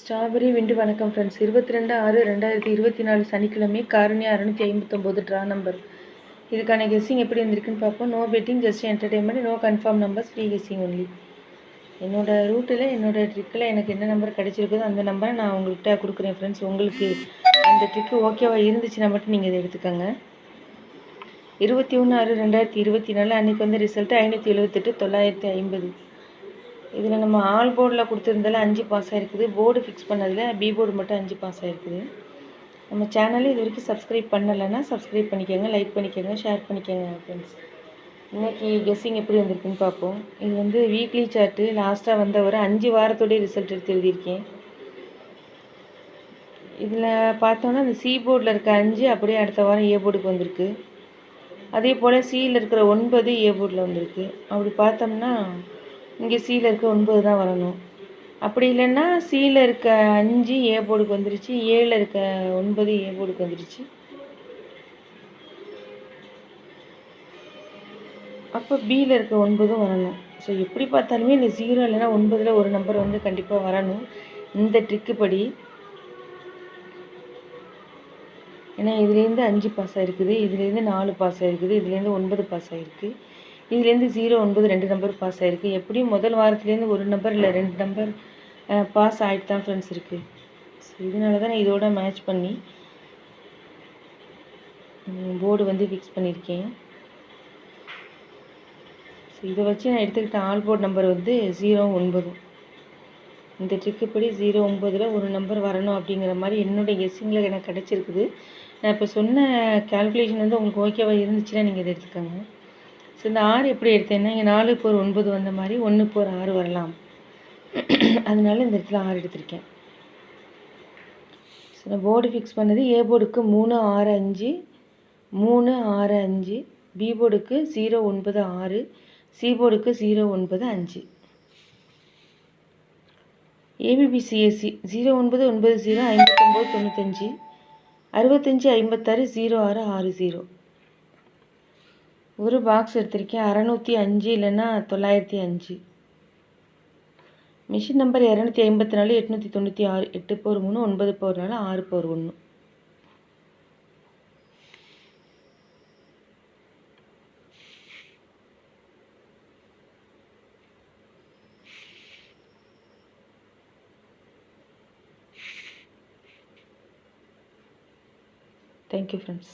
Strawberry விண்டு வணக்கம் friends. 22/6/2024 சனிக்கிழமை காரணியா 659 ட்ரா நம்பர். இதுக்கான கெஸ்ஸிங் எப்படி இருந்திருக்குன்னு பார்ப்போம். No betting, just entertainment, no confirm numbers, free guessing only. என்னோடய ரூட்டில் என்னோடய ட்ரிக்கில் எனக்கு என்ன நம்பர் கிடச்சிருக்குதோ அந்த நம்பரை நான் உங்கள்கிட்ட கொடுக்குறேன் ஃப்ரெண்ட்ஸ். உங்களுக்கு அந்த ட்ரிக்கு ஓகேவாக இருந்துச்சுன்னா மட்டும் நீங்கள் இதை எடுத்துக்கோங்க. 21/6/2024 அன்றைக்கி வந்து ரிசல்ட்டு 578 950. இதில் நம்ம ஆல் போர்டில் கொடுத்துருந்தால 5 பாஸ் ஆகிருக்குது. போர்டு ஃபிக்ஸ் பண்ணதில் பி போர்டு மட்டும் 5 பாஸ் ஆகிருக்குது. நம்ம சேனலில் இது வரைக்கும் சப்ஸ்கிரைப் பண்ணலைன்னா சப்ஸ்கிரைப் பண்ணிக்கோங்க, லைக் பண்ணிக்கோங்க, ஷேர் பண்ணிக்கோங்க ஃப்ரெண்ட்ஸ். இன்றைக்கி கெஸ்ஸிங் எப்படி வந்திருக்குன்னு பார்ப்போம். இது வந்து வீக்லி சார்ட்டு லாஸ்ட்டாக வந்த ஒரு 5 வாரத்தோடைய ரிசல்ட் எடுத்து எழுதியிருக்கேன். இதில் பார்த்தோன்னா இந்த சி போர்டில் இருக்க 5 அப்படியே அடுத்த வாரம் ஏ போர்டுக்கு வந்திருக்கு. அதே போல் சியில் இருக்கிற 9 ஏ போர்டில் வந்திருக்கு. அப்படி பார்த்தோம்னா இங்கே சியில் இருக்க 9 தான் வரணும். அப்படி இல்லைன்னா சியில் இருக்க 5 ஏ போர்டுக்கு வந்துருச்சு, ஏழில் இருக்க 9 ஏ போர்டுக்கு வந்துருச்சு. அப்போ பியில் இருக்க 9 வரணும். ஸோ எப்படி பார்த்தாலுமே இந்த 0 இல்லைன்னா 9ல் ஒரு நம்பர் வந்து கண்டிப்பாக வரணும் இந்த ட்ரிக்கு படி. ஏன்னா இதுலேருந்து 5 பாஸ் ஆகிருக்குது, இதுலேருந்து 4 பாஸ் ஆகிருக்குது, இதுலேருந்து 9 பாஸ் ஆகிருக்கு, இதுலேருந்து 0 9 2 நம்பர் பாஸ் ஆகிருக்கு. எப்படியும் முதல் வாரத்துலேருந்து ஒரு நம்பர் இல்லை 2 நம்பர் பாஸ் ஆகிட்டு தான் ஃப்ரெண்ட்ஸ் இருக்குது. ஸோ இதனால தான் நான் இதோட மேட்ச் பண்ணி போர்டு வந்து ஃபிக்ஸ் பண்ணியிருக்கேன். ஸோ இதை வச்சு நான் எடுத்துக்கிட்ட ஆல் போர்டு நம்பர் வந்து 0 9. இந்த ட்ரிக்குப்படி 0 9ல் ஒரு நம்பர் வரணும் அப்படிங்கிற மாதிரி என்னுடைய கெஸ்ஸிங்கில் எனக்கு கிடச்சிருக்குது. நான் இப்போ சொன்ன கால்குலேஷன் வந்து உங்களுக்கு ஓகேவாக இருந்துச்சுன்னா நீங்கள் இதை எடுத்துக்கோங்க. ஸோ இந்த 6 எப்படி எடுத்தேன்னா இங்கே 4 இப்போ 9 வந்த மாதிரி 1 இப்போ 6 வரலாம். அதனால இந்த இடத்துல 6 எடுத்திருக்கேன். ஸோ நான் போர்டு ஃபிக்ஸ் பண்ணது ஏ போர்டுக்கு 3 6 5, 3 6 5, பி போர்டுக்கு 0 9 6, சி போர்டுக்கு 0 9 5. ஏபிபிசிஎஸ்சி 0 9 9 0 59 95, 65 56 06 60. ஒரு பாக்ஸ் எடுத்திருக்கேன் 605 இல்லைன்னா 905. Machine number 254 896, 8 power 3 9 power 4 6 power 1. Thank you friends.